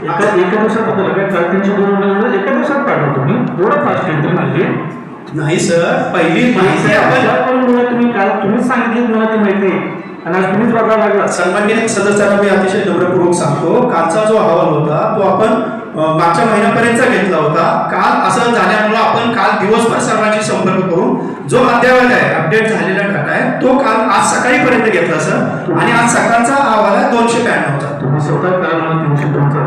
एका दिवसात बदल काय 302 एका दिवसात पाठवतो तुम्ही एवढं फास्ट येते म्हणजे नाही सर, पहिली माहिती आपण तुम्ही काल तुम्हीच सांगितली मला ती माहिती आणि आज तुम्हीच बघावं लागला. सन्माननीय सदस्यांना मी अतिशय नम्रपूर्वक सांगतो, कालचा जो अहवाल होता तो आपण मागच्या महिन्यापर्यंत घेतला होता. काल असं झाल्यामुळे आपण काल दिवसभर सर्वांशी संपर्क करून जो अद्ययावत आहे अपडेट झालेला डाटा आहे तो काल आज सकाळीपर्यंत घेतला सर. आणि आज सकाळचा अहवाल आहे 292चा. तुम्ही स्वतः करा मला 302चा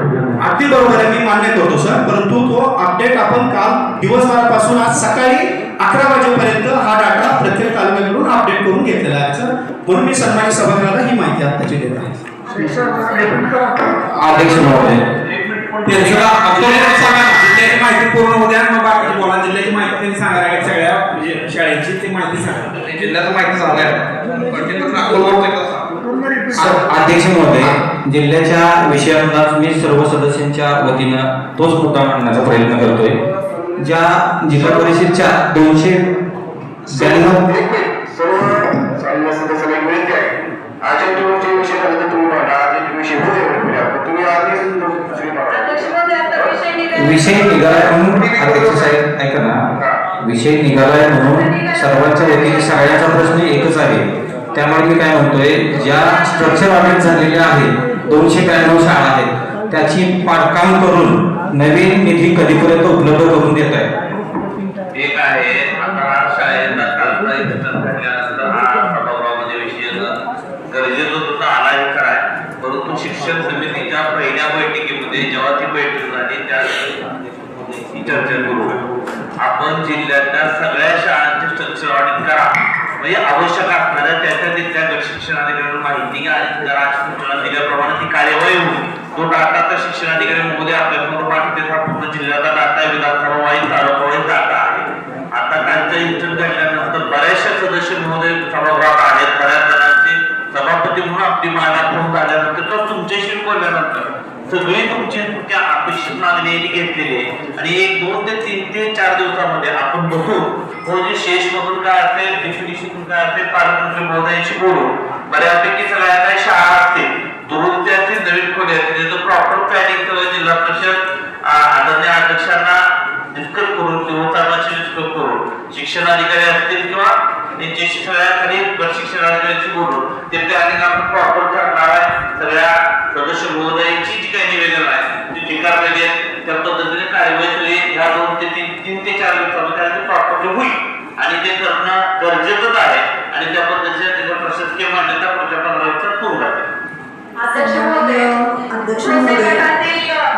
अगदी बरोबर आहे, मी मान्य करतो सर. परंतु तो अपडेट आपण काल दिवसभरापासून आज सकाळी 11 वाजेपर्यंत हा डाटा प्रत्येक तालुक्याकडून अपडेट करून घेतलेला आहे सर. म्हणून मी सन्मानित सभागृहाला ही माहिती आत्ताची देत आहे. अध्यक्ष महोदय जिल्ह्याची माहिती पूर्ण होऊ द्या, मग बाकी बोला. जिल्ह्याची माहिती त्यांनी सांगायला लागेल सगळ्या म्हणजे शाळेची ती माहिती सांगा. जिल्ह्याची माहिती सांगा. अध्यक्ष महोदय, जिल्ह्याच्या विषयांना मी सर्व सदस्यांच्या वतीनं तोच मुद्दा मांडण्याचा प्रयत्न करतोय. ज्या जिल्हा परिषदच्या 292 विषय निघालाय म्हणून अध्यक्ष साहेब ऐका ना, विषय निघालाय म्हणून सर्वांच्या वतीने सगळ्यांचा प्रश्न एकच आहे. त्यामुळे मी काय म्हणतोय, ज्या स्ट्रक्चर ऑडिट झालेले आहे 292 शाळा आहेत त्याची पाडकाम करून नवीन निधी कधीपर्यंत उपलब्ध करून देत आहे. एक आहे आता शाळेला घडल्यानंतर हा सभागृहामध्ये विषय गरजेचं सुद्धा आला हे कराय. परंतु शिक्षण समितीच्या पहिल्या बैठकीमध्ये जेव्हा ती बैठक झाली त्या चर्चा करू. आपण जिल्ह्यातल्या सगळ्या शाळांचे स्ट्रक्चर ऑडिट करा, म्हणजे आवश्यक असणाऱ्या त्या तिथल्या गट शिक्षणाधिकाऱ्यांना माहिती आणि जरा सूचना दिल्याप्रमाणे ती कार्यवाही होईल. तो डाटा तर शिक्षणाधिकारी महोदय आपल्यासमोर पाठवते. हा पूर्ण जिल्ह्याचा डाटा आहे, विधानसभा वाईज तालुका वाईज डाटा आहे. आता त्यांचं इंटर्न घडल्यानंतर बऱ्याचशा सदस्य महोदय सभागृहात आहेत. बऱ्याच जणांचे सभापती म्हणून आपली मागण्या फोन झाल्यानंतर तर तुमच्याशी बोलल्यानंतर सगळी तुमची त्या अपेक्षित मागणी घेतलेली आहे. आणि 1, 2 ते 3 ते 4 दिवसामध्ये आपण बघू म्हणजे शेष मधून काय असेल, डिफिनिशन काय असेल, पालकमंत्री महोदयांशी बोलू. बऱ्यापैकी सगळ्या काही शाळा असतील दुरुस्त्याचे नवीन खोले असतील त्याचं प्रॉपर प्लॅनिंग सगळं जिल्हा परिषद आदरणीय अध्यक्षांना डिस्कस करून किंवा सर्वांशी डिस्कस करून शिक्षणाधिकारी असतील किंवा त्यांच्याशी सगळ्या खाली गट शिक्षणाधिकाऱ्यांशी बोलून ते प्लॅनिंग आपण प्रॉपर करणार आहे. सगळ्या सदस्य महोदयांची जी काही निवेदन आहे ती स्वीकारलेली आहे. त्या पद्धतीने कार्यवाही सगळी ह्या 2 ते 3 ते 4 दिवसामध्ये प्रॉपरली होईल आणि ते करणं गरजेचंच आहे. आणि त्या पद्धतीने त्याच्या प्रशासकीय मान्यता पुढच्या 15 दिवसात होऊन जाते. अध्यक्ष महोदय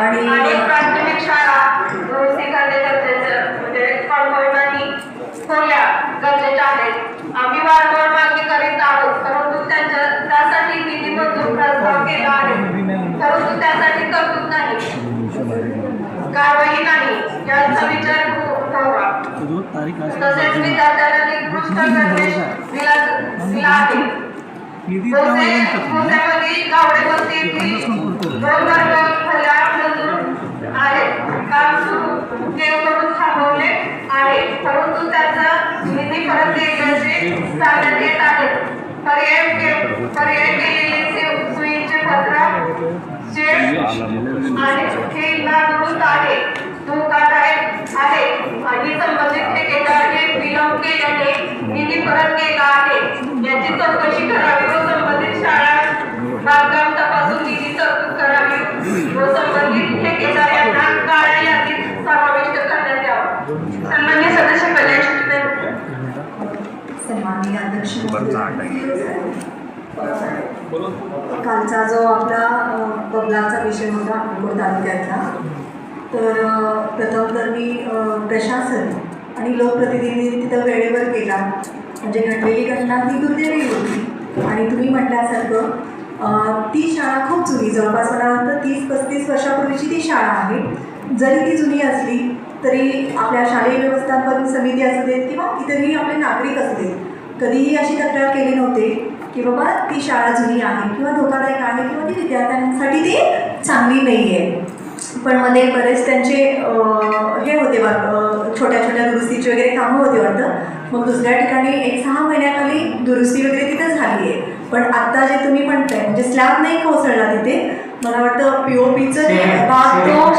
आणि प्राथमिक शाळा म्हणजे खोल्या गरजेच्या आहेत. आम्ही वारंवार मागणी करीत आहोत, परंतु त्यासाठी निधी मंजूर प्रस्ताव केला आहे, परंतु त्यासाठी तरतूद नाही, कारवाई नाही याचा विचार व्हावा. तसेच विद्यार्थ्यांना निकृष्ट गणवेश दिला आहे. भोसेमध्ये गावडेवरती 2 वर्ग खोल्या मंजूर आहेत. काम सुरू करून थांबवले आहे, परंतु त्याचा निधी परत देण्याचे सांगण्यात येत आहे. पर्याय केलेले सोयीचे पत्र आणि हे नागरिक आहे, धोकादायक आहे आणि संबंधित ठेकेदाराने विलंब केल्याने निधी परत केला आहे. याची चौकशी करावी व संबंधित शाळा बांधकाम तपासून निधी तरतूद करावी व संबंधित ठेकेदार यांना काळ्या यादीत समाविष्ट करण्यात यावा. सन्माननीय सदस्य कल्याण सन्माननीय अध्यक्ष, कालचा जो आपला बदलाचा विषय होता अकोट तालुक्यातला, तर प्रथम तर मी प्रशासन आणि लोकप्रतिनिधी तिथं वेळेवर केला. म्हणजे घडलेली घटना ही दुर्दैवी होती आणि तुम्ही म्हटल्यासारखं ती शाळा खूप जुनी, जवळपास मला वाटतं 30-35 वर्षापूर्वीची ती शाळा आहे. जरी ती जुनी असली तरी आपल्या शालेय व्यवस्थापन समिती असू देत किंवा इतरही आपले नागरिक असू देत, कधीही अशी तक्रार केली नव्हती की बाबा ती शाळा जुनी आहे किंवा धोकादायक आहे किंवा ती विद्यार्थ्यांसाठी ती चांगली नाही आहे. पण मध्ये बरेच त्यांचे हे होते छोट्या छोट्या दुरुस्तीचे वगैरे कामं होते वाटतं. मग दुसऱ्या ठिकाणी 1-6 महिन्याखाली दुरुस्ती वगैरे तिथं झाली आहे. पण आत्ता जे तुम्ही म्हणताय म्हणजे स्लॅब नाही कोसळला तिथे, मला वाटतं POPचं जे भाग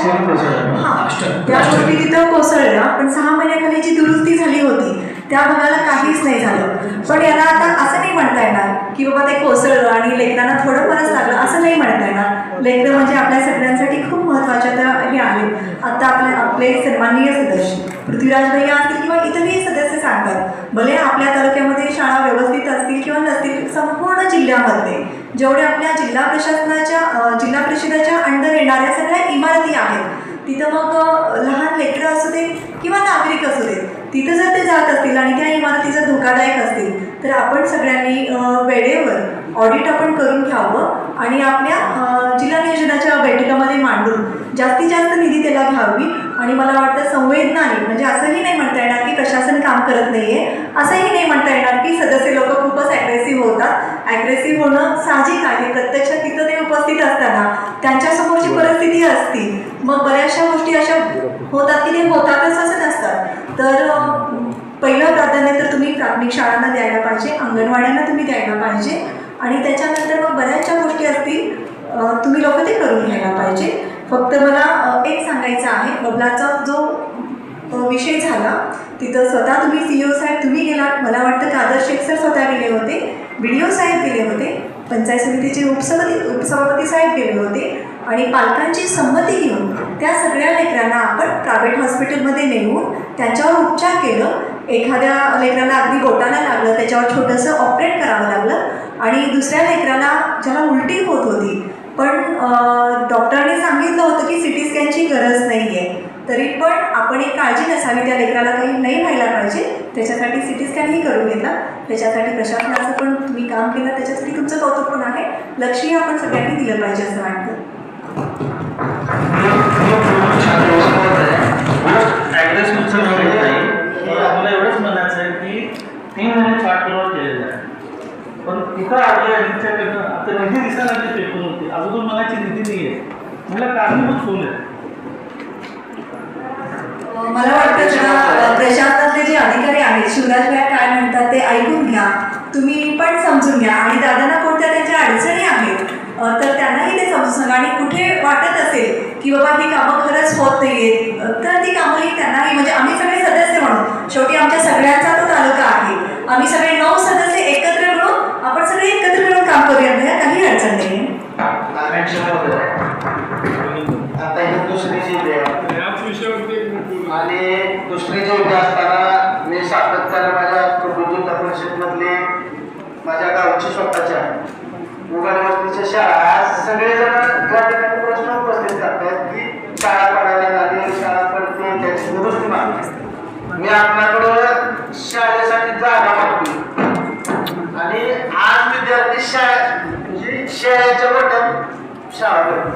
सेम कोसळलं. हां, त्या गोष्टी तिथं कोसळल्या, पण 6 महिन्याखाली जी दुरुस्ती झाली होती त्या भागाला काहीच नाही झालं. पण याला आता असं नाही म्हणता येणार की बाबा ते कोसळलं आणि लेकरांना थोडंफारच लागलं, असं नाही म्हणता येणार. लेकरं म्हणजे आपल्या सगळ्यांसाठी खूप महत्त्वाच्या त्या हे आहेत. आता आपले सन्माननीय सदस्य पृथ्वीराज भैया असतील किंवा इतरही सदस्य सांगतात, भले आपल्या तालुक्यामध्ये शाळा व्यवस्थित असतील किंवा नसतील, संपूर्ण जिल्ह्यामध्ये जेवढे आपल्या जिल्हा परिषदेच्या अंडर येणाऱ्या सगळ्या इमारती आहेत, तिथं मग लहान लेकरं असू दे किंवा नागरिक असू दे, तिथं जर ते जात असतील आणि त्या इमारती जर धोकादायक असतील, तर आपण सगळ्यांनी वेळेवर ऑडिट आपण करून घ्यावं आणि आपल्या जिल्हा नियोजनाच्या बैठकामध्ये मांडून जास्तीत जास्त निधी त्याला घ्यावी. आणि मला वाटतं संवेदनाने, म्हणजे असंही नाही म्हणता येणार की प्रशासन काम करत नाही आहे, असंही नाही म्हणता येणार की सदस्य लोक खूपच ॲग्रेसिव्ह होतात. ॲग्रेसिव्ह होणं साहजिक आहे. प्रत्यक्षात तिथं ते उपस्थित असताना त्यांच्यासमोरची परिस्थिती असती, मग बऱ्याचशा गोष्टी अशा होतात की ते होतातच असं नसतात. तर पहिलं प्राधान्य तर तुम्ही प्राथमिक शाळांना द्यायला पाहिजे, अंगणवाड्यांना तुम्ही द्यायला पाहिजे आणि त्याच्यानंतर मग बऱ्याचशा गोष्टी असतील तुम्ही लोक ते करून घ्यायला पाहिजे. फक्त मला एक सांगायचं आहे, बबलाचा जो विषय झाला तिथं स्वतः तुम्ही CEO साहेब तुम्ही गेलात, मला वाटतं कादर शेख सर स्वतः गेले होते, BDO साहेब गेले होते, पंचायत समितीचे उपसभापती साहेब गेले होते आणि पालकांची संमती घेऊन त्या सगळ्या लेकरांना आपण प्रायव्हेट हॉस्पिटलमध्ये नेऊन त्यांच्यावर उपचार केलं. एखाद्या लेकराला अगदी बोटाला लागलं, त्याच्यावर छोटंसं ऑपरेट करावं लागलं आणि दुसऱ्या लेकराला ज्याला उलटी होत होती, पण डॉक्टरांनी सांगितलं होतं की CT स्कॅनची गरज नाही आहे, तरी पण आपण एक काळजी नसावी, त्या लेकराला काही नाही व्हायला पाहिजे, त्याच्यासाठी CT स्कॅनही करून घेतला. त्याच्यासाठी प्रशासनाचं पण तुम्ही काम केलं, त्याच्यासाठी तुमचं कौतुक पण आहे. लक्षही आपण सगळ्यांनी दिलं पाहिजे असं वाटतं. मला एवढंच म्हणायचं आहे की 3 महिने पाठपुरावा केलेला आहे, पण तिथं आपल्या यांच्याकडनं आता निधी दिसायला लागली पेपर होती, अगोदर मनाची निधी नाही आहे, मला कारणीभूत कोण आहे? मला वाटतं जरा प्रशासनातले जे अधिकारी आहेत, शिवराज भैया काय म्हणतात ते ऐकून घ्या, तुम्ही पण समजून घ्या आणि दादांना कोणत्या त्यांच्या अडचणी आहेत तर त्यांनाही ते समजून सांगा. आणि कुठे वाटत असेल की बाबा ही कामं खरंच होत नाही आहेत तर ती कामंही त्यांनाही, म्हणजे आम्ही सगळे सदस्य म्हणून, शेवटी आमच्या सगळ्यांचा तो तालुका आहे, आम्ही सगळे 9 सदस्य एकत्र मिळून आपण सगळे एकत्र मिळून काम करूया, भैया काही अडचण नाही आहे. आता ही दुसरी जिल्हे आणि दुसरी जिल्हे असताना मी सातत्यानं माझ्या जिल्हा परिषदमधले माझ्या गावची स्वतःच्या उघड वस्तीच्या शाळा सगळेजण त्या ठिकाणी प्रश्न उपस्थित करतात की शाळा पडायला लागली, शाळा पडते, त्याची दुरुस्ती मागते. मी आपल्याकडं शाळेसाठी जागा मागतो आणि आज विद्यार्थी म्हणजे शाळेच्या वाट्यात शाळा करतो.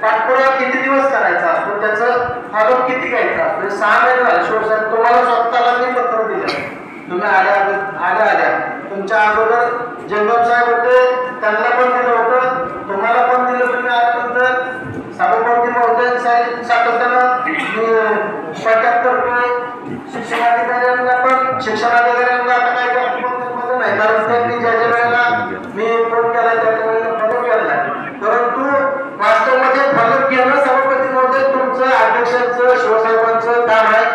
पाठपुरावा किती दिवस करायचा असतो, त्याचं फॉलोअप किती घ्यायचा असतो, 6 महिने झाले. शेवट तुम्हाला स्वतःला मी पत्र दिलं, तुम्ही आल्या तुमच्या अगोदर जंगम साहेब होते, त्यांना पण दिलं होतं, तुम्हाला पण दिलं. तुम्ही आल्यानंतर सभापती महोदय सातत्यानं कॉन्टॅक्ट करतोय. शिक्षणाधिकाऱ्यांना आता काय करतो नाही, कारण त्यांनी ज्या वेळेला मी फोन केला त्या वेळेला फॉलोअप केला, परंतु वास्तवमध्ये फॉलोअप घेणं सभापती महोदय तुमचं, अध्यक्षांचं, शिवसाहेबांचं काम आहे.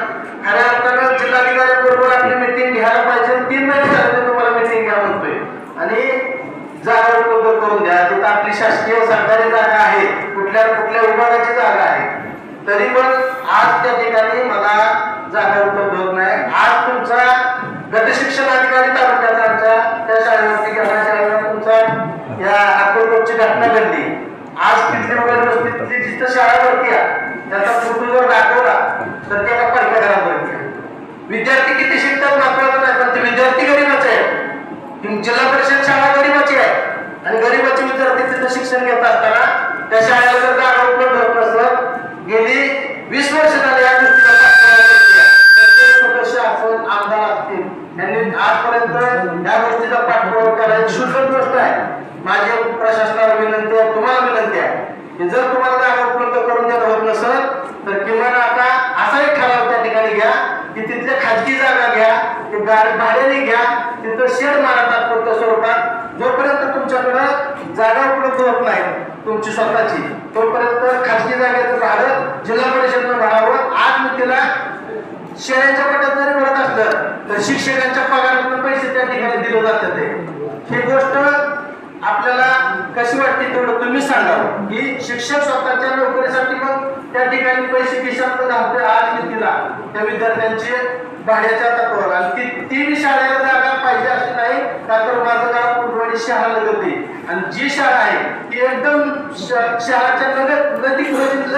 खऱ्या अर्थानं जिल्हाधिकाऱ्यांबरोबर आपली मिटिंग घ्यायला पाहिजे. 3 महिने झाले तुम्हाला मिटिंग घ्या म्हणतोय आणि जागा उपलब्ध करून द्या. तिथं आपली शासकीय सरकारी जागा आहे, कुठल्या विभागाची जागा आहे, तरी पण आज त्या ठिकाणी मला जागा उपलब्ध होत नाही. आज तुमचा गटशिक्षण अधिकारी तालुक्याचा आमच्या त्या शाळेवरती गेल्या शाळेवर तुमचा या अकोलकोटची घटना घडली. आज तिथल्या वस्तीतली जिथं शाळा भरती त्याचा फोटो जर दाखवला तर त्याला पहिल्या घरात भरती. विद्यार्थी किती शिकतात महत्वाचं नाही, पण ते विद्यार्थी गरीबाचे आहे. जिल्हा परिषद शाळा गरीबाची आहे आणि गरीबाचे विद्यार्थी तिथं शिक्षण घेत असताना त्या शाळेला जर जागा उपलब्ध होत नसत, गेली 20 वर्ष झाली या गोष्टीला सदस्य असेल, आमदार असतील, यांनी आजपर्यंत या गोष्टीचा पाठपुरावा करायला शुल्लक गोष्ट आहे. माझी प्रशासनाला विनंती आहे, तुम्हाला विनंती आहे की जर तुम्हाला जागा उपलब्ध करून देत होत नसेल तर किमान आता असा एक ठराव त्या ठिकाणी घ्या की तिथल्या खाजगी जागा घ्या, ते भाड्याने घ्या, तिथं शेड मारा तात्पुरत्या स्वरूपात. जोपर्यंत तुमच्याकडे जागा उपलब्ध होत नाही तुमची स्वतःची, तोपर्यंत खाजगी जागेचं शेळ्यांच्या गटात जरी भरत असलं तर शिक्षकांच्या पगारातून पैसे त्या ठिकाणी दिले जातात ही गोष्ट आपल्याला कशी वाटते तेवढं तुम्ही सांगावं की शिक्षक स्वतःच्या नोकरीसाठी मग त्या ठिकाणी पैसे खिशात घालते आज मी तिला त्या विद्यार्थ्यांचे भाड्याच्या तत्वावर आणि ती शाळेला जागा पाहिजे अशी नाही का तर माझं गाव कुंडवाडी शहरा लगती आणि जी शाळा आहे ती एकदम शहराच्या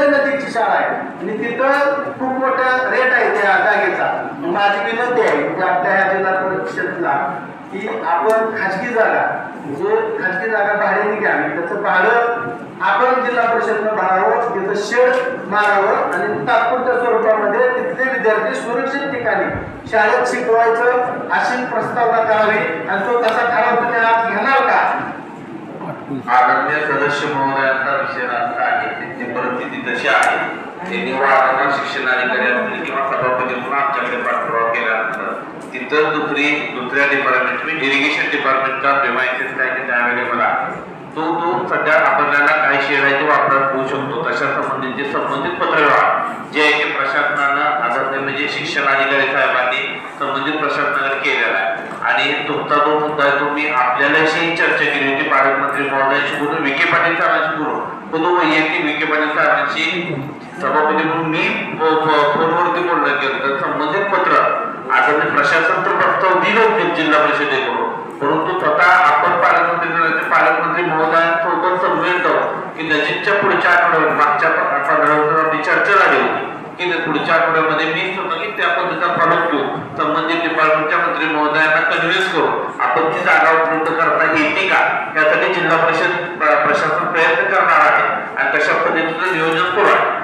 नदीची शाळा आहे आणि तिथं खूप मोठा रेट आहे त्या जागेचा माझी विनंती आहे की आपल्या ह्या जिल्हा परिषदला की आपण खाजगी जागा भाड्याने घ्यावी त्याचं भाडं आपण जिल्हा परिषदनं भरावं तिथं शेड मारावं आणि तात्पुरत्या स्वरूपामध्ये तिथले विद्यार्थी सुरक्षित ठिकाणी शाळेत शिकवायचं अशी प्रस्तावना करावी आणि तो तसा ठराव तुम्ही आज घेणार का? आदरणीय सदस्य महोदयांचा विषय असा आहे त्यांची परिस्थिती तशी आहे त्यांनी वारंवार शिक्षणाधिकारी असतील किंवा सभापती म्हणून आमच्याकडे पाठपुरावा केल्यानंतर तिथं दुसऱ्या डिपार्टमेंट मी इरिगेशन डिपार्टमेंटचा प्रेमायसेस काय तिथे अवेलेबल आहे तो सध्या आपल्याला काही शेअर आहे ते वापरात होऊ शकतो तशा संबंधित पत्रव्यवहार जे आहे ते प्रशासनानं आदरणीय म्हणजे शिक्षण अधिकारी साहेबांनी संबंधित प्रशासनाला केलेला आहे आणि तुमचा जो मुद्दा आहे तो मी आपल्यालाही चर्चा केली होती पालकमंत्री महोदयांशी बोलून विखे पाटील साहेबांशी बोलून तो वैयक्तिक विखे पाटील साहेबांशी सभापती म्हणून मी फोनवरती बोलणं केलं तर संबंधित पत्र आदरणीय प्रशासन तर प्रस्ताव दिलं होते जिल्हा परिषदेकडून परंतु स्वतः आपण पालकमंत्री महोदयांसोबत समजून जाऊ की नजीकच्या पुढच्या आठवड्यावर मागच्या 15 दिवसांची चर्चा झाली होती की पुढच्या आठवड्यामध्ये मी स्वतः की त्या पद्धतीचा फॉलो घेऊ संबंधित डिपार्टमेंटच्या मंत्री महोदयांना कन्व्हिन्स करू आपण ती जागा उपलब्ध करता येते का यासाठी जिल्हा परिषद प्रशासन प्रयत्न करणार आहे आणि तशा पद्धतीचं नियोजन करू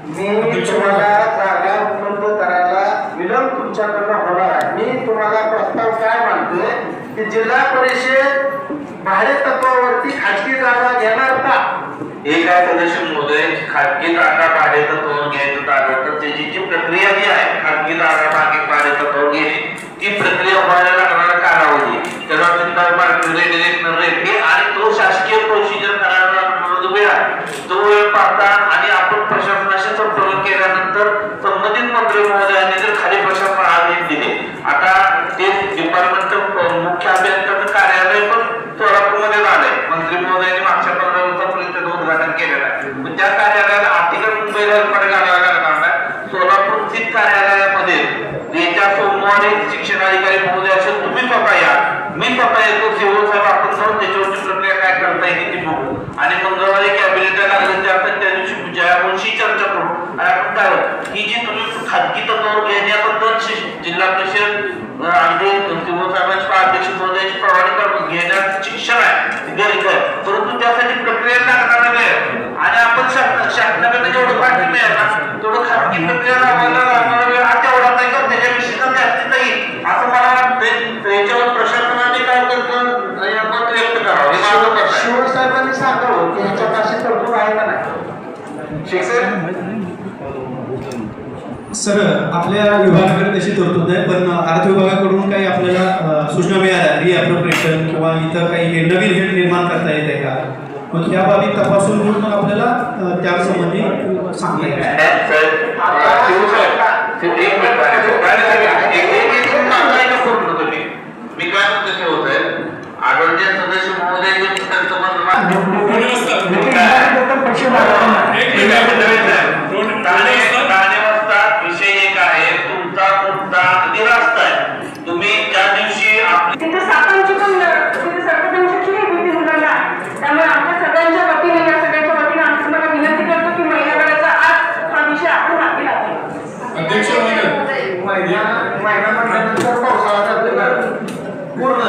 मी तुम्हाला जागा उपलब्ध करायला विलंब तुमच्याकडनं होणार आहे मी तुम्हाला प्रस्ताव काय मानतोय की जिल्हा परिषद भाडे तत्वावरती खाजगी जागा घेणार का? हे काय सदस्य महोदय खाजगी जागा भाडे तत्वावर घ्यायचं झालं तर त्याची जी प्रक्रिया जी आहे खाजगी जागा भाडे तत्वावर घेणे ती प्रक्रिया व्हायला लागणारा कालावधी त्याला रेट आणि तो शासकीय प्रोसिजर करायला वेळ आहे तो वेळ पाहता आणि आपण प्रशासनाशी संपर्क केल्यानंतर संबंधित मंत्री महोदयांनी जर खाली प्रशासन आदेश दिले आता ते डिपार्टमेंटचं मुख्य अभियंत्याचं कार्यालय पण सोलापूरमध्ये झालंय मंत्री महोदयांनी मागच्या 15 दिवसापूर्वी उद्घाटन केलेलं आहे त्या कार्यालयाला आर्थिक मुंबईला घालावा लागणार नाही सोलापूर स्थित कार्यालयामध्ये येत्या सोमवारी शिक्षणाधिकारी महोदय असेल तुम्ही स्वतः या मी स्वतः येतो सेवक साहेब आपण जाऊन त्याच्यावरची प्रक्रिया काय करता येते ती बघू आणि मंगळवारी कॅबिनेट लागलं ते आपण त्या दिवशी ज्यावरशी चर्चा करू आणि आपण काय ही जी तुम्ही खाजगी तत्वावर घेण्याबद्दल जिल्हा परिषद आणि सेवक साहेबांच्या अध्यक्ष महोदयाची प्रमाणित घेण्याचं शिक्षण आहे गरज आहे परंतु त्यासाठी प्रक्रिया लागणारा वेळ आणि आपण शासनाकडे जेवढं पाठी मिळालं तेवढं खाजगी प्रक्रिया लागणारा वेळ हा तेवढा नाही का त्याच्याविषयी जास्तीत येईल असं मला वाटतंय याच्यावर प्रशासनाने काय करतं मत व्यक्त करावं शिवसाहेबांनी सांगावं की ह्याच्यात अशी तरतूद आहे का नाही? सर आपल्या विभागाकडे तशी तरतूद आहे पण अर्थ विभागाकडून काही आपल्याला सूचना मिळाल्या रिअप्रोप्रिएशन किंवा इतर काही नवीन हेड निर्माण करता येते का मग या बाबी तपासून घेऊन मग आपल्याला त्या संबंधी सांगता येईल मी काय म्हणतो होत आहे आदरणीय सदस्य महोदय विषय एक आहे तुमचा मुद्दा निरास्त आहे तुम्ही ज्या दिवशी तिथे सापांची पण तिथे सर्पदंशाची भीती मुलांना त्यामुळे आमच्या सगळ्यांच्या वतीने या सगळ्यांच्या वतीने आम्ही तुम्हाला विनंती करतो की महिन्याभराचा आज हा विषय आपण हाती लागतो अध्यक्ष महिना म्हटल्यानंतर पावसाळा जातो पूर्ण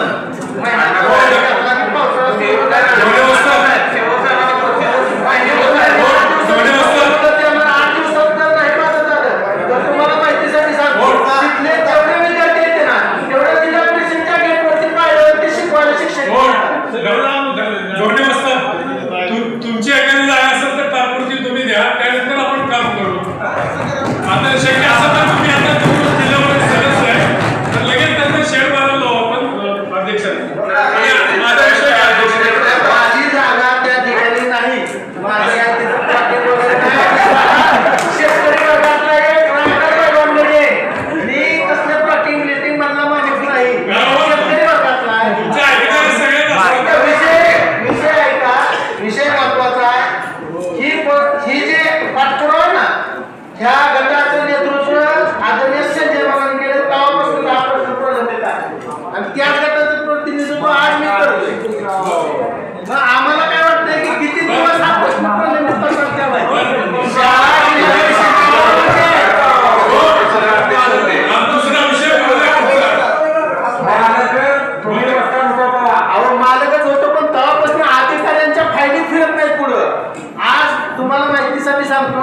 माहितीसाठी सांगतो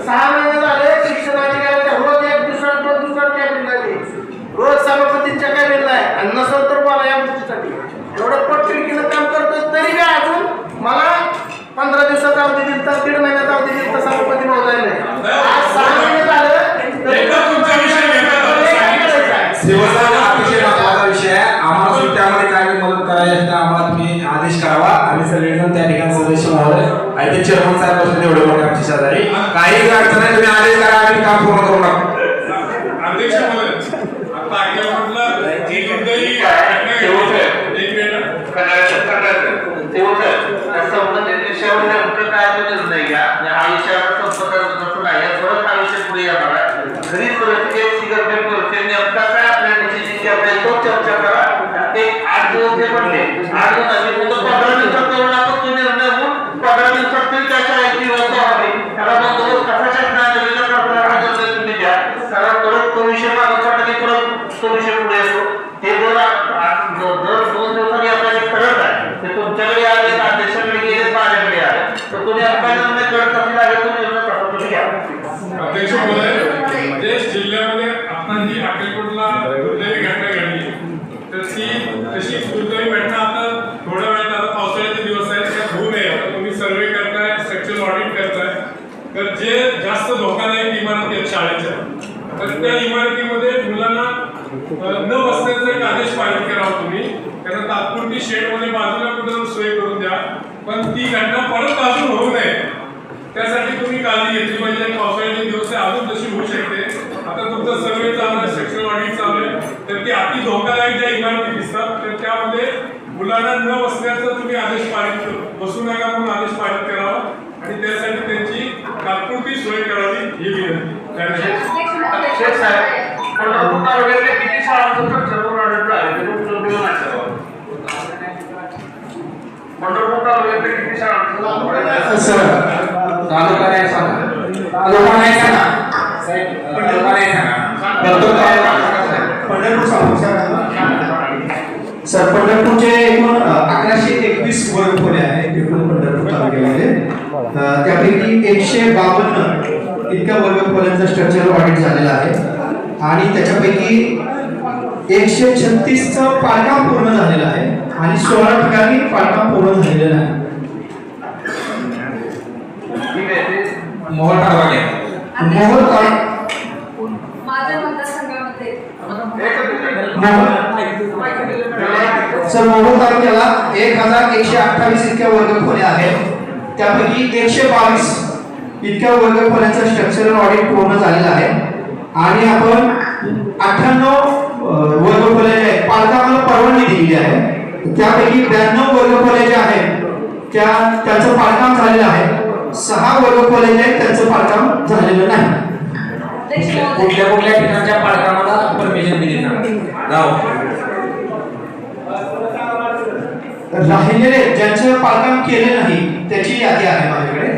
6 महिने झाले शिक्षणाधिकाऱ्याच्या रोज एक दुसरा कॅबिन लागली रोज सभापतींच्या कॅबिनला आहे आणि नसेल तर बोला या गोष्टीसाठी एवढं पटकिडकीनं काम करतो तरी काय अजून मला 15 दिवसात अवधी दिली तर 1.5 महिन्यात अवधी दिली तर सभापती महोदयाने आज 6 महिने झालं अतिशय महत्वाचा विषय आहे आम्हाला सुद्धा त्यामध्ये काय मदत करायची असते आम्हाला तुम्ही आदेश करावा आम्ही सगळेजण त्या ठिकाणी सदस्य महोदय आणि ते चेअरमन साहेब बसले एवढे मोठे आमच्या शेजारी काही अडचण नाही तुम्ही आदेश करा आम्ही काम पूर्ण करू लागतो अध्यक्ष महोदय आता आगे म्हटलं जी कोणत्याही संबंधित विषयावर नेमकं काय तो निर्णय घ्या हा विषय संपर्क नाही परत हा विषय पुढे येणार आहे घरी परिस्थिती गंभीर परिस्थिती नेमका काय आपल्या डिसिजन घ्यायचा तो चर्चा करा ते 8 दिवस जे म्हणले 8 दिवस आम्ही फक्त 15 दिवसात करून आपण तो निर्णय होऊन 15 दिवसात तरी त्याच्या ऐकी व्यवस्था व्हावी त्याला बंदोबस्त कसा शासनाच्या करताना हा निर्णय तुम्ही घ्या कारण परत तो विषय मागं पडला की परत तो विषय पुढे येतो ते दर 2 दिवसांनी आपल्याला ठरत आहे ते तुमच्याकडे आले अध्यक्षाकडे गेले माझ्याकडे आले तर तुम्ही आपला निर्णय करत असला तो निर्णय कसा तुम्ही घ्या अध्यक्ष महोदय देश जिल्ह्यामध्ये आता जी अक्कलकोटला दुर्दैवी घटना घडली तर ती तशी दुर्दैवी घटना आता थोड्या वेळात आता पावसाळ्याचे दिवस आहेत त्यात होऊ नये आता तुम्ही सर्वे करताय स्ट्रक्चरल ऑडिट करताय तर जे जास्त धोकादायक इमारती आहेत शाळेच्या तर त्या इमारतीमध्ये मुलांना न बसण्याचा एक आदेश पारित करावा तुम्ही त्यांना तात्पुरती शेडमध्ये बाजूला कुठं सोय करून द्या पण ती घटना परत अजून होऊ नये त्यासाठी तुम्ही काळजी घेतली पाहिजे पावसाळ्याचे दिवस अजून तशी होऊ शकते आता तुमचा सर्वे चालू आहे सेक्शनल ऑडिट चालू आहे तर ती अति धोकादायक ज्या इमारती दिसतात तर त्यामध्ये मुलांना न बसण्याचा तुम्ही आदेश पारित बसू नका म्हणून आदेश पारित करावा आणि त्यासाठी त्यांची तात्पुरती सोय करावी ही विनंती अध्यक्ष साहेब पंढरपूर तालुक्यातल्या किती शाळांचं स्ट्रक्चरल ऑडिट आहे ते तुमचं नाही पंढरपूर तालुक्यातल्या किती शाळांचं सर तालुका नाही सांगा तालुका नाही सांगा साहेब तालुका नाही सांगा पंढरपूर सर पंढरपूरचे एकूण 1121 वर्ग खोल्या आहेत एकूण पंढरपूर तालुक्यामध्ये त्यापैकी 152 इतक्या वर्ग खोल्यांचं स्ट्रक्चरल ऑडिट झालेलं आहे आणि त्याच्यापैकी 136चं पाडकाम पूर्ण झालेलं आहे आणि 16 ठिकाणी पाडकाम पूर्ण झालेलं नाही मोहोळ तालुका मोहोळ माझ्या मतदारसंघामध्ये सर मोहोळ तालुक्याला 1128 इतक्या वर्ग खोल्या आहेत त्यापैकी 122 इतक्या वर्ग खोल्यांचं स्ट्रक्चरल ऑडिट पूर्ण झालेलं आहे आणि आपण 98 वर्ग खोल्या ज्या आहेत पाडकामाला परवानगी दिलेली आहे त्यापैकी 92 वर्ग खोल्या ज्या आहेत त्याचं पाडकाम झालेलं आहे 6 वर्ग खोल्या ज्या आहेत त्यांचं पाडकाम झालेलं नाही कुठल्या कुठल्या ठिकाणच्या पाडकामाला परमिशन दिली राहिलेले ज्यांचं पाडकाम केले नाही त्याची यादी आहे माझ्याकडे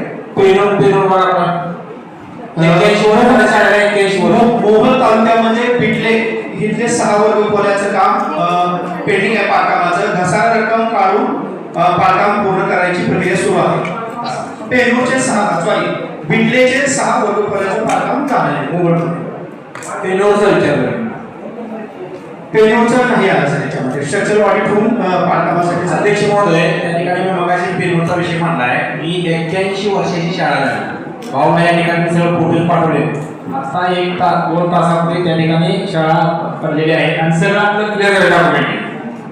मोहोळ तालुक्यामध्ये पिटले इथले 6 वर्ग खोल्याचं काम पेंडिंग आहे पाडकामाचं घसारा रक्कम काढून पाडकाम पूर्ण करायची प्रक्रिया सुरू आहे पेनूरचे 6 बिटलेचे 6 वर्ग खोल्याचं पाडकाम झालेलं आहे पेनूरचं नाही आलं सर याच्यामध्ये स्ट्रक्चरल ऑडिट होऊन पाडकामासाठी अध्यक्ष महोदय त्या ठिकाणी मी मगाशी पेनूरचा विषय मांडलाय मी 81 वर्षाची शाळा झाली भाऊ या ठिकाणी सगळं फोटोज पाठवले आता 1 तास 2 तासामध्ये त्या ठिकाणी शाळा पडलेली आहे आणि सगळं आपलं क्लिअर झालं डॉक्युमेंट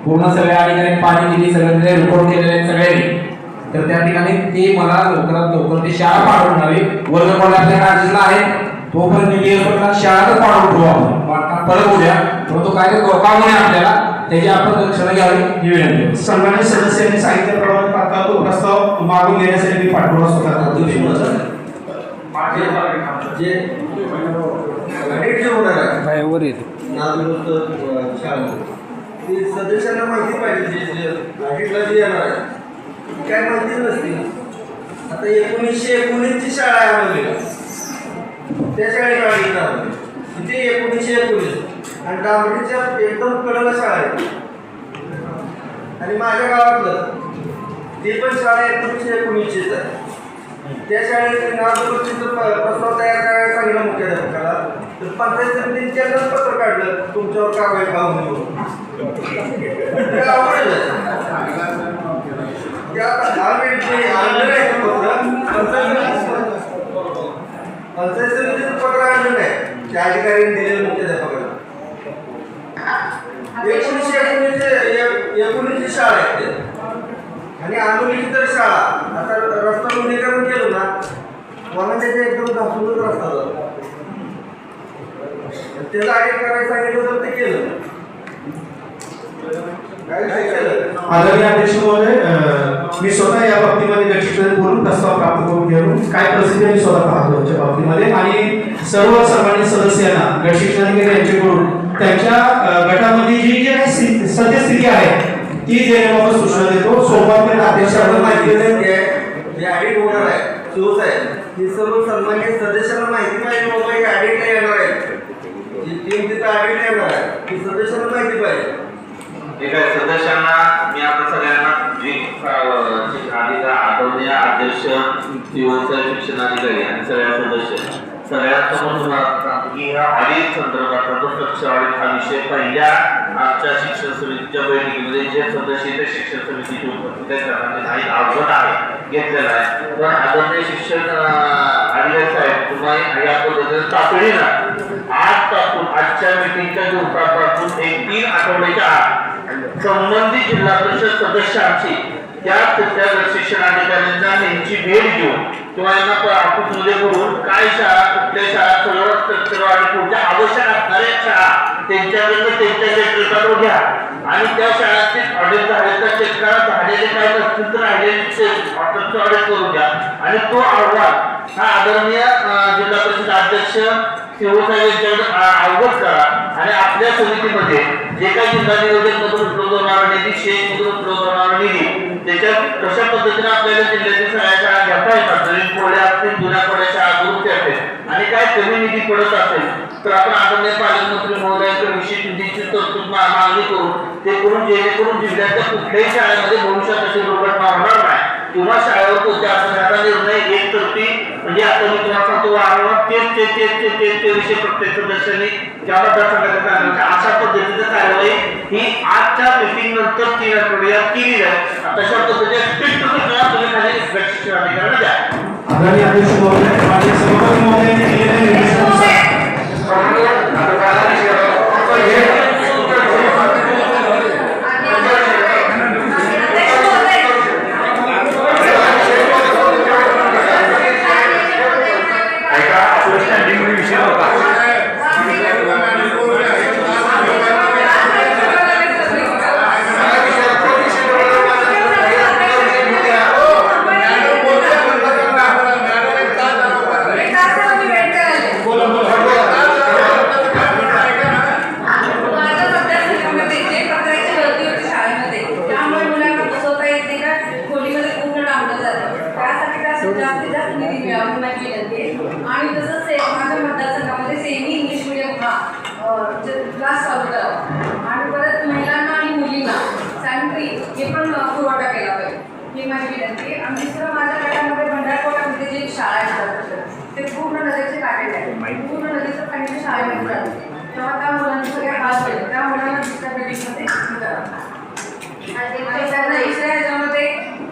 पूर्ण सगळ्या ठिकाणी पाणी दिली सगळं रिपोर्ट केलेले आहेत सगळ्यांनी तर त्या ठिकाणी ते मला लवकरात लवकर ती शाळा पाडून द्यावी वर्ग कोण आपल्या काळजीला आहे तोपर्यंत नियोजन शाळाच पाडून ठेवू आपण परत उद्या परंतु काय काम आहे आपल्याला त्याची आपण दक्षता घ्यावी ही विनंती सन्मान्य सदस्यांनी सांगितल्याप्रमाणे आता तो प्रस्ताव मागून घेण्यासाठी मी पाठपुरावा स्वतः करतो सदस्यांना माहिती पाहिजे काय माहितीच नसते आता 1919 ची शाळा आहे मुलीला त्या शाळेत आली ते 1919 आणि डांबरीच्या एकदम कडला शाळा आहे आणि माझ्या गावातलं ते पण शाळा 1919 आहे त्या शाळेत नावदुरुस्तीचं प्रस्ताव तयार करायला सांगितलं मुख्याध्यापकाला, तर पंचायत समितीने पत्र काढलं तुमच्यावर कारवाई काढून घेऊन. पंचायत समितीचं पत्र आणलं नाही त्या अधिकाऱ्यांनी दिलेलं मुख्याध्यापकाला. 1919 शाळा आहे आणि आंदोलनाची तर शाळा. आता रस्ता रुंदीकरण केलं ना मला त्याच्या एकदम घासूनच रस्ता जातो. त्याचं आधी करायला सांगितलं तर ते केलं. आदरणीय अध्यक्ष महोदय, मी स्वतः या बाबतीमध्ये गटशिक्षण बोलून प्रस्ताव प्राप्त करून घेऊन काय परिस्थिती मी स्वतः पाहतो याच्या बाबतीमध्ये आणि सर्व सर्वांनी सदस्यांना गटशिक्षणाधिकारी यांच्याकडून त्यांच्या गटामध्ये जी काही सद्यस्थिती आहे ती देण्याबाबत सूचना देतो. सोमवारपर्यंत अध्यक्षांना माहिती जे ऑडिट होणार आहे शिवसाहेब हे सर्व सन्मानित सदस्यांना माहिती पाहिजे बाबा हे ऑडिटला येणार आहे, जी टीम तिथं ऑडिटला येणार आहे ती सदस्यांना माहिती पाहिजे. ठीक आहे. सदस्यांना मी आपल्या सगळ्यांना जी आदरणीय अध्यक्ष शिक्षणाधिकारी आणि सगळ्या सदस्य सगळ्यांसमोर तुम्हाला सांगतो की ह्या ऑडिट संदर्भातला जो स्वच्छ ऑडिट हा विषय पहिल्या आमच्या शिक्षण समितीच्या बैठकीमध्ये जे सदस्य ते शिक्षण समितीची उपस्थित नाही अवगत आहे घेतलेला आहे. पण आदरणीय शिक्षण अधिकारी साहेब तुम्हाला या पद्धतीने तातडीनं आजपासून आजच्या मिटिंगच्या दिवसापासून 3 आठवड्याच्या आत संबंधित जिल्हा परिषद सदस्यांची त्या कुठल्या शिक्षणाधिकाऱ्यांच्या नेमची भेट घेऊन किंवा यांना ऑफिसमध्ये बोलून काय शाळा कुठल्या शाळा सर्व स्ट्रक्चर आणि पुढच्या आवश्यक असणाऱ्या शाळा त्यांच्याकडनं त्यांच्या नेतृत्वावर घ्या आणि त्या शाळांचे ऑडिट झाले तर शेतकऱ्याला झालेले काय नसतील तर राहिलेले ऑडिट करून घ्या आणि तो अहवाल हा आदरणीय जिल्हा परिषद अध्यक्ष शिवसाहेब यांच्याकडे अवगत करा आणि आपल्या समितीमध्ये जे काही जिल्हा नियोजन मधून उपलब्ध होणारा निधी शेत मधून उपलब्ध होणारा निधी त्याच्यात कशा पद्धतीने आपल्याला जिल्ह्यातील सगळ्या शाळा घेता येतात नवीन कोड्या असतील जुन्या कोड्या शाळा दुरुस्ती असेल आणि काय कमी निधी पडत असेल तर आपण आदरणीय पालकमंत्री महोदयांकडे विशेष निधीची तरतूद मागणी करू ते करून जेणेकरून जिल्ह्याच्या कुठल्याही शाळेमध्ये भविष्यात अशी दुर्घटना होणार नाही किंवा शाळेवर कोणत्या असण्याचा निर्णय एकतर्फी म्हणजे आता मी तुम्हाला सांगतो वारंवार ते विषय प्रत्येक सदस्यांनी ज्या मतदारसंघाच्या अशा पद्धतीची कारवाई ही आजच्या मीटिंग नंतर 3 आठवड्यात केली जाईल. तशा पद्धतीने स्ट्रिक्ट सूचना तुम्ही खाली शिक्षणाधिकाऱ्यांना द्या. आदरणीय अध्यक्ष महोदय, माझे सभापती महोदयांनी दिलेल्या निर्देशानुसार आणि तसंच माझ्या मतदारसंघामध्ये सेमी इंग्लिश मिडियम क्लास चालू करावा आणि परत महिलांना आणि मुलींना सॅनिटरी हे पण पुरवठा केला पाहिजे ही माझी विनंती. आणि दुसरं माझ्या गटामध्ये भंडारकोटामध्ये जे शाळा आहेत ते पूर्ण नदीचे काढलेले आहेत, पूर्ण नदीचं पाणी शाळेमध्ये जातं तेव्हा त्या मुलांचे सगळे हात पाहिजे त्या मुलांना दुसऱ्या बिल्डिंगमध्ये करावं आणि त्यांना दुसऱ्या ह्याच्यामध्ये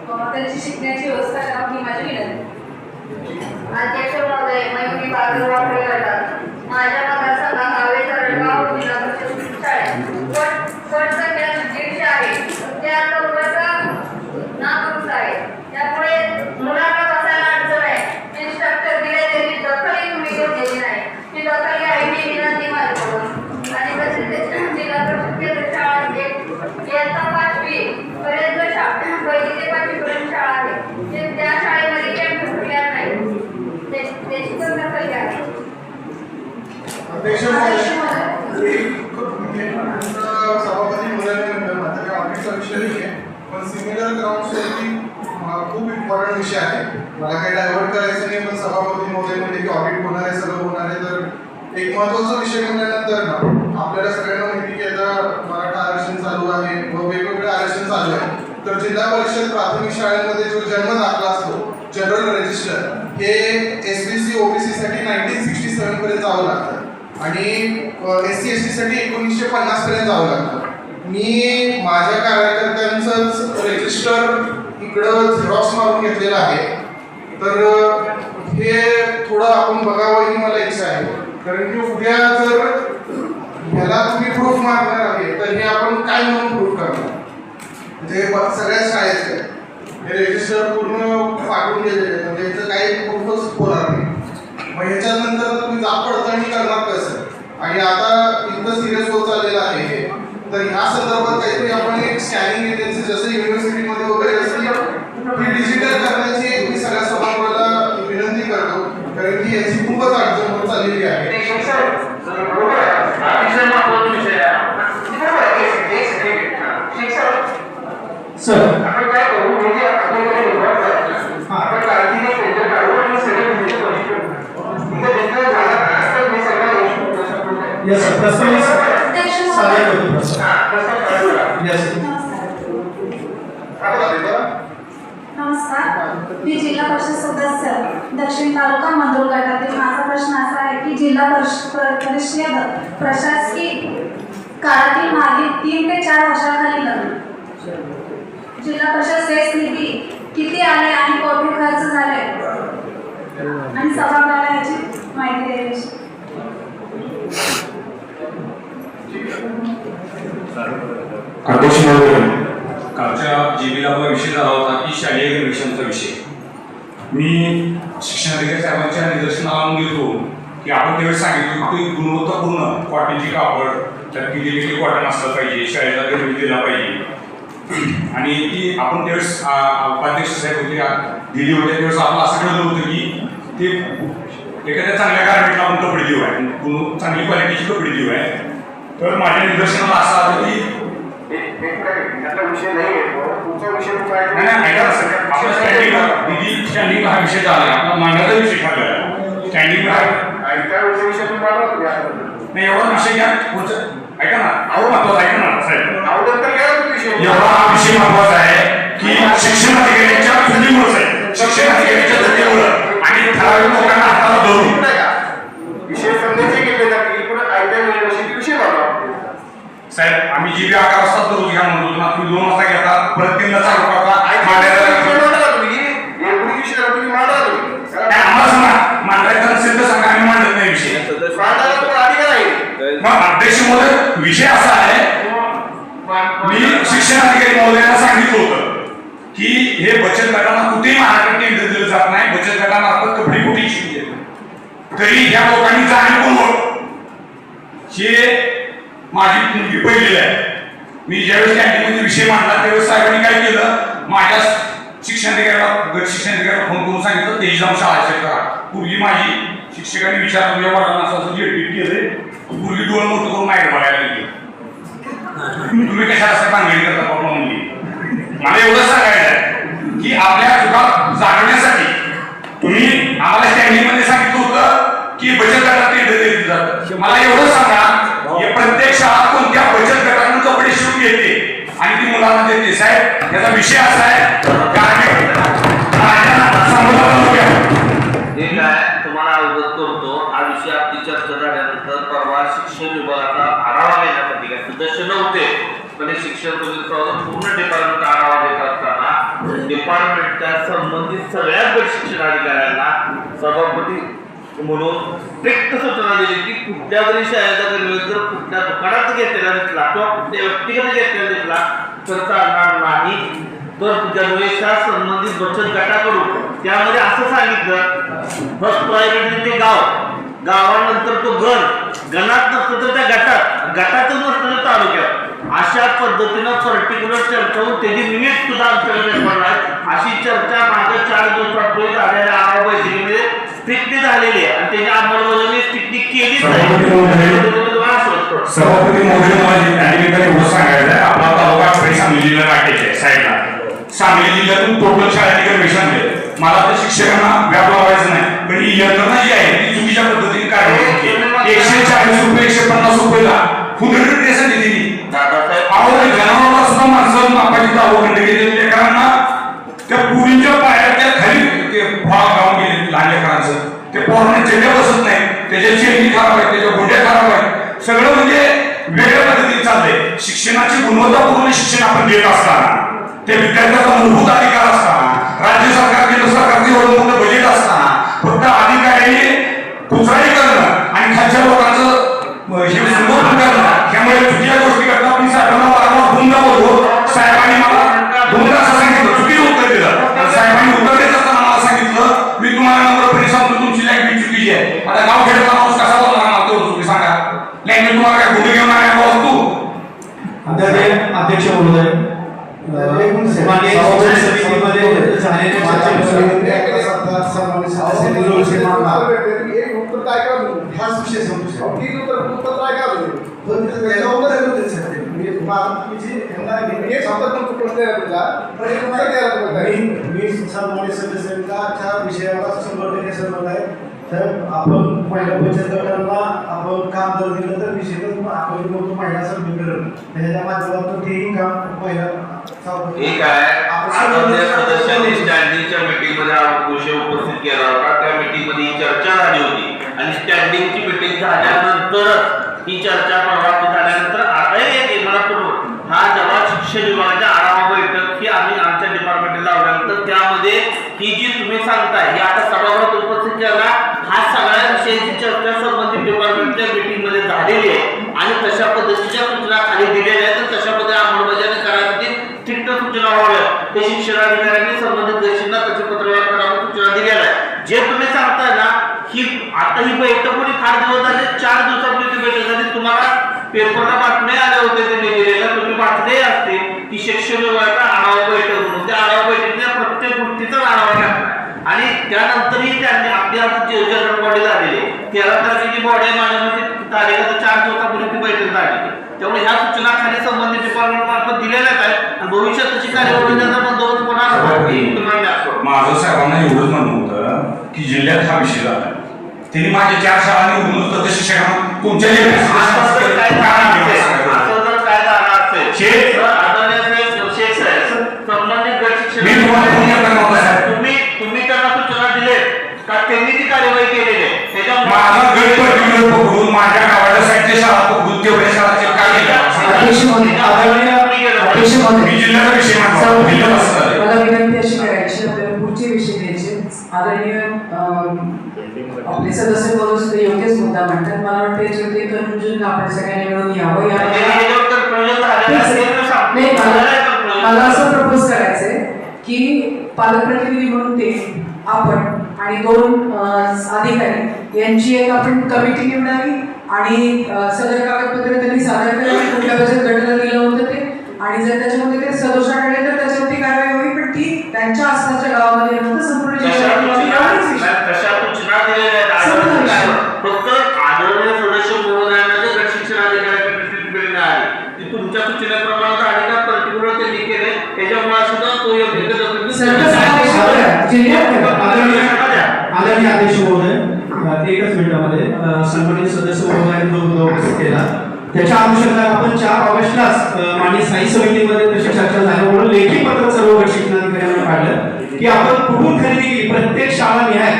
त्यांची शिकण्याची व्यवस्था करावी ही माझी विनंती. अध्यक्ष महोदय, मयुरी बागुलवार गटात माझ्या मतदारसंघात हवे तरडगाव जिल्हा परिषद शाळेत पट संख्या 150 आहे. त्या नागपूर आहे त्यामुळे मुलांना बसायला अडचण आहे. जे स्ट्रक्चर दिले त्याची दखलही तुम्ही घेतलेली नाही. ती दखल घ्यायची विनंती माझ्याकडून. आणि तसेच जिल्हा परिषद शाळा इयत्ता 5वी पर्यंत पहिली ते 5वी पर्यंत शाळा आहे त्या शाळेमध्ये कॅम्पस तयार नाही त्याची पण दखल घ्या. अध्यक्ष सभापती मुलांना ऑफिसचा विषय नाही आहे पण सिमिलर ग्राउंड्सवरती खूप इम्पॉर्टंट विषय आहे. मला काही डायव्हर्ट करायचं नाही पण सभापती महोदय म्हणजे की ऑडिट होणार आहे सगळं होणार आहे तर एक महत्त्वाचा विषय म्हणल्यानंतर ना आपल्याला सगळ्यांना माहिती की आता मराठा आरक्षण चालू आहे व वेगवेगळे आरक्षण चालू आहे. तर जिल्हा परिषद प्राथमिक शाळेमध्ये जो जन्म दाखला असतो जनरल रजिस्टर हे SBC OBC साठी 1967 पर्यंत जावं लागतं आणि SC ST साठी 1950 पर्यंत जावं लागतं. मी माझ्या कार्यकर्त्यांचंच रजिस्टर इकडं झेरॉक्स मारून घेतलेलं आहे. तर हे थोडं आपण बघावं ही मला इच्छा आहे, कारण की उद्या जर ह्याला तुम्ही प्रूफ मागणार आहे तर हे आपण काय म्हणून प्रूफ करणार. म्हणजे सगळ्या शाळेचे हे रजिस्टर पूर्ण फाटून गेलेले, म्हणजे याचं काही प्रूफच होणार नाही. मग ह्याच्यानंतर तुम्ही जाब पडताळणी करणार कसं. आणि आता इतकं सिरियस होत चाललेलं आहे हे, तर ह्या संदर्भात काहीतरी आपण एक स्कॅनिंग एजन्सी जसं युनिव्हर्सिटीमध्ये वगैरे असते ती डिजिटल करण्याची मी सगळ्या सभागृहाला विनंती करतो, कारण की याची खूपच अडचण होत चाललेली आहे. सर आपण काय करू म्हणजे आपण काळजीने सेंटर काढू आणि सगळे यस सर प्रश्न नमस्कार, मी जिल्हा परिषद सदस्य दक्षिण तालुका मंदूर गटातील. माझा प्रश्न असा आहे की जिल्हा परिषद प्रशासकीय काळातील मागील 3 ते 4 वर्षाखाली जिल्हा परिषद सेस निधी किती आले आणि कोठे खर्च झाले आणि सभागृहाला याची माहिती द्यावी. कालच्या जीबीला विषय झाला होता की शालेय गणवेशांचा विषय. मी शिक्षणाधिकारी साहेबांच्या निदर्शनाला आणून घेतो की आपण त्यावेळेस सांगितलं की गुणवत्तापूर्ण कॉटनची कापड, त्यात किती कॉटन असलं पाहिजे, शाळेला गणवेश दिला पाहिजे. आणि ती आपण त्यावेळेस उपाध्यक्ष साहेब होते दिली होते, त्यावेळेस आपण असं ठरवलं होतं की ते एखाद्या चांगल्या गारमेंटला आपण कपडे देऊ आहे, चांगली क्वालिटीची कपडे देऊ आहे. तर माझ्या निदर्शनाला असं आलं की विषय नाही आपला स्टँडिंग हा विषय झाला, आपला मांडण्याचा विषय ठरला. स्टँडिंग नाही एवढा विषय घ्या पुढचं ऐका ना, महत्वाचा ऐका ना साहेब, एवढा हा विषय महत्वाचा आहे की शिक्षण अधिकाऱ्यांच्या चुकीमुळेच आहे, शिक्षण अधिकाऱ्यांच्या चुकीमुळं आणि ठराविक लोकांना हाताला धरून विषय समजायचे केले जातील पण आयत्या विषय झाला. साहेब आम्ही जीबी 11 वाजता दररोज घ्या म्हणतो ना, तुम्ही 2 वाजता घेता, परत 3ला चालू करता. आम्हाला सांगा मांडायचा नसेल तर सांगा, आम्ही मांडत नाही विषय. मग अध्यक्ष महोदय विषय असा आहे, मी शिक्षण अधिकारी महोदयांना सांगितलं होतं की हे बचत गटांना कुठेही महाराष्ट्रात केंद्र दिलं जात नाही, बचत गटामार्फत कपडे कुठेही शिकले तरी या लोकांनी जाणीवपूर्वक हे माझी मुलगी पहिलेली आहे. मी ज्यावेळेस कॅन्टीनमध्ये विषय मांडला त्यावेळेस साहेबांनी काय केलं, माझ्या शिक्षणाधिकाऱ्याला फोन करून सांगितलं तेही जाऊन शाळा चेक करा. पूर्वी माझी शिक्षकांनी विचारलं तुझ्या वडिलांना असं जेडपीट केलंय, पूर्वी डोळं मोठं करून माहीत बघायला गेली, तुम्ही कशाला असं भानगडी करता बाबा मुली. मला एवढं सांगायचं आहे की आपल्या चुका जाणवण्यासाठी तुम्ही आम्हाला स्टँडिंग मध्ये सांगितलं होतं की बचत गटात केंद्र दिलं जातं. मला एवढं सांगा हे प्रत्येक शाळा कोणत्या बचत गटातून कपडे शिवून घेते आणि ती मुलांना देते. साहेब याचा विषय असा आहे ठीक आहे, तुम्हाला अवगत करतो. हा विषय आपली चर्चा झाल्यानंतर परवा शिक्षण विभागाचा आढावा घेण्यासाठी काय सदस्य नव्हते, पण शिक्षण पूर्ण डिपार्टमेंट आढावा देत असताना डिपार्टमेंटच्या संबंधित सगळ्या शिक्षण अधिकाऱ्यांना सभापती म्हणून स्ट्रिक्ट सूचना दिली की कुठल्या जरी शाळेचा गणवेश जर कुठल्या दुकानात घेतलेला दिसला किंवा कुठल्या व्यक्तीकडे घेतलेला दिसला तर चालणार नाही. तर गणवेशा संबंधित बचत गटाकडून त्यामध्ये असं सांगितलं फर्स्ट प्रायोरिटी ते गावानंतर तो गणात नसतो तर त्या गटातच नसतं तर तालुक्यात. अशा पद्धतीनं पर्टिक्युलर चर्चा होऊन त्याची निमित्त सुद्धा आमच्याकडे आहे. अशी चर्चा मागच्या 4 दिवसापूर्वी झालेल्या आढावा बैठकीमध्ये स्ट्रिक्टली झालेली आहे आणि त्याची अंमलबजावणी स्ट्रिक्टली केलीच नाही. सभापती महोदय मला एवढं सांगायचं आहे, आपला तालुका सांगली जिल्हा गाठीचे आहे साईडला. सांगली जिल्ह्यातून टोटल शाळेत गणवेश आणले. मला तर शिक्षकांना व्याप लावायचं नाही, पण ही यंत्रणा जी आहे ती चुकीच्या पद्धतीने कार्यरत होती. 140 रुपये 150 रुपयेला फुदरडी देशाने दिली. जनावरांना सुद्धा माणसं मापाची दावखंड केलेल्या लेकरांना त्या पुरींच्या पायाच्या खाली गावून गेले लहान ते पोरांना चेहरे बसत नाही, त्याच्या चेहरी खराब आहे, त्याच्या गोड्या खराब आहे, सगळं म्हणजे वेगळ्या पद्धतीने चाललंय. शिक्षणाची गुणवत्तापूर्ण शिक्षण आपण देत असताना, ते विद्यार्थ्याचा मूलभूत अधिकार असताना, राज्य सरकार केंद्र सरकारचे एवढं मोठं बजेट असताना फक्त अधिकाऱ्यांनी कुचराई करणं आणि खालच्या लोकांचं हे संबोधन करणं, त्यामुळे चुकीच्या गोष्टी करता. मी साहेबांना वारंवार दोनदा बोलतो, साहेबांनी मला दोनदा असं सांगितलं, चुकीचं उत्तर दिलं. साहेबांनी उत्तर देत असताना मला सांगितलं, मी तुम्हाला नम्रपणे सांगतो तुमची लँग्वेज चुकीची आहे. आता गाव खेळता माणूस कसा बोलणार तो चुकी सांगा, लँग्वेज तुम्हाला काय गुन्हे घेऊन आहे वस्तू. अध्यक्ष महोदय, सन्माननीय समितीमध्ये झालेल्या तर आपण महिला बचत गटांना आपण काम जर दिलं तर निश्चितच आपण मोठं महिला सबमिशन त्याच्या माध्यमातून तेही काम पहिला ठीक आहे. आदरणीय सदस्यांनी स्टँडिंगच्या मीटिंगमध्ये हा विषय उपस्थित केला होता. त्या मीटिंगमध्ये ही चर्चा झाली होती आणि स्टँडिंगची मीटिंग झाल्यानंतरच ही चर्चा परवानगी झाल्यानंतर हा जेव्हा शिक्षण विभागाच्या आढावा बैठक ही आम्ही आमच्या डिपार्टमेंटला लावल्यानंतर त्यामध्ये ही जी तुम्ही सांगताय ही आता सभागृहात उपस्थित केला, हा सगळ्या विषयाची चर्चा संबंधित डिपार्टमेंटच्या मीटिंगमध्ये झालेली आहे आणि तशा पद्धतीच्या सूचना खाली दिलेल्या आहेत. तर तशा पद्धतीने अंमलबजावणी करण्यासाठी स्ट्रिक्ट सूचना व्हाव्या ते शिक्षणाधिकाऱ्यांनी संबंधित देशांना त्याचे पत्रव्यवहार करायला सूचना दिलेल्या आहे. जे तुम्ही सांगताय ना, ही आता ही बैठक होती फार दिवस झाले, 4 दिवसापूर्वी ती बैठक झाली. तुम्हाला पेपरला बातम्या आल्या होत्या त्यांनी दिलेल्या, तुम्ही वाचले असते की शिक्षण विभागाचा आढावा बैठक म्हणून. त्या आढावा बैठकीच्या प्रत्येक गोष्टीचा आढावा घेतला आणि त्यानंतरही त्यांनी आपली आमची जनरल बॉडी झालेली 13 तारखेची बॉडी आहे. माझ्या मते तारीख 4 दिवसापूर्वी ती बैठक झाली. त्यामुळे ह्या सूचना खाली संबंधित डिपार्टमेंट मार्फत दिलेल्याच आहेत आणि भविष्यात तशी कार्यवाही त्याचा बंदोबस्त होणार. माझं साहेबांना एवढंच म्हणणं होतं की जिल्ह्यात हा विषय झाला, त्यांनी माझ्या 4 शाळा निवडून तर शिक्षण तुमच्या तुम्ही त्यांना सूचना दिले का त्यांनी ती कार्यवाही केलेली आहे. माझा गट पर्टिक्युलर पकडून माझ्या गावाच्या साईडच्या शाळा पकडून तेवढ्या शाळाचे काय मला विनंती अशी करायची, आपल्याला पुढचे विषय घ्यायचे. आदरणीय आपले सदस्य बोलून योग्यच मुद्दा म्हणतात. मला वाटतं याच्यावरती कन्फ्युजन आपण सगळ्यांनी मिळून यावं. मला असं प्रपोज करायचंय की पालकप्रतिनिधी म्हणून ते आपण आणि 2 अधिकारी यांची एक आपण कमिटी निवडावी आणि सदर कागदपत्र त्यांनी सादर करावी, कुठल्या बचत गटाला दिलं होतं ते, आणि जर त्याच्यामध्ये ते सदोष आढळले तर त्याच्यावरती कारवाई होईल, पण ती त्यांच्या आसपासच्या गावामध्ये नव्हतं, संपूर्ण फक्त आदरणीय सदस्य महोदयांना जे गट शिक्षणाधिकाऱ्याच्या दृष्टीने आहे ती तुमच्या सूचनेप्रमाणे अधिकार पर्टिक्युलर त्यांनी केले, त्याच्यामुळे सुद्धा तो योग्य आदरणीय अध्यक्ष महोदय, एकच मिनिटामध्ये सन्मानित सदस्य महोदयांनी जो मुद्दा उपस्थित केला त्याच्या अनुषंगाने आपण 4 ऑगस्टलाच माननीय स्थायी समितीमध्ये तशी चर्चा झाल्यामुळे लेखी पत्र सर्व गट शिक्षणाधिकाऱ्यांना काढलं की आपण कुठून खरेदी केली, प्रत्येक शाळा निहाय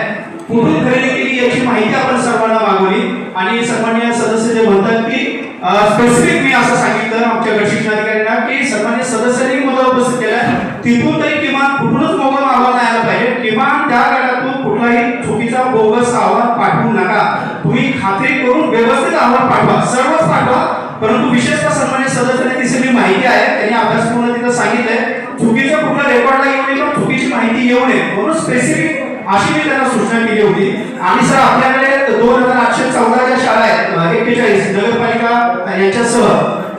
कुठून खरेदी केली याची माहिती आपण सर्वांना मागवली आणि सन्माननीय सदस्य जे म्हणतात की स्पेसिफिक मी असं सांगितलं आमच्या गट शिक्षणाधिकाऱ्यांना की सन्माननीय सदस्यांनी मुद्दा उपस्थित केला, तिथून तरी किमान कुठूनच मोबाईल अहवाल नाही आला पाहिजे. किमान त्या गटातून कुठलाही चुकीचा बोगस अहवाल पाठवू नका. तुम्ही खात्री करून व्यवस्थित अहवाल पाठवा, सर्वच पाठवा. परंतु विशेषतः सन्माननीय सदस्यांनी ती सगळी माहिती आहे त्यांनी अभ्यासपूर्ण तिथं सांगितलंय, चुकीचं कुठलं रेकॉर्डला येऊ नये किंवा चुकीची माहिती येऊ नये म्हणून स्पेसिफिक अशी मी त्यांना सूचना केली होती. आणि सर आपल्याकडे 2814 ज्या शाळा आहेत 41 नगरपालिका यांच्यासह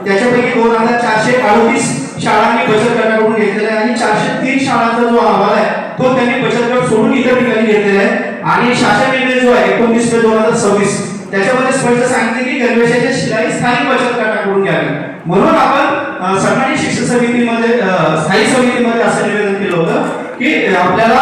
त्याच्यापैकी 2438 शाळांनी बचत गटाकडून घेतलेला आहे आणि 403 शाळांचा जो अहवाल आहे तो त्यांनी बचत गट सोडून इतर ठिकाणी घेतलेला आहे. आणि शासन निर्णय जो आहे 29 मे 2026 त्याच्यामध्ये स्पष्ट सांगितले की गणवेशाची शिलाई स्थानिक बचत गटाकडून घ्यावी. म्हणून आपण सन्मानित शिक्षण समितीमध्ये स्थायी समितीमध्ये असं निवेदन केलं होतं की आपल्याला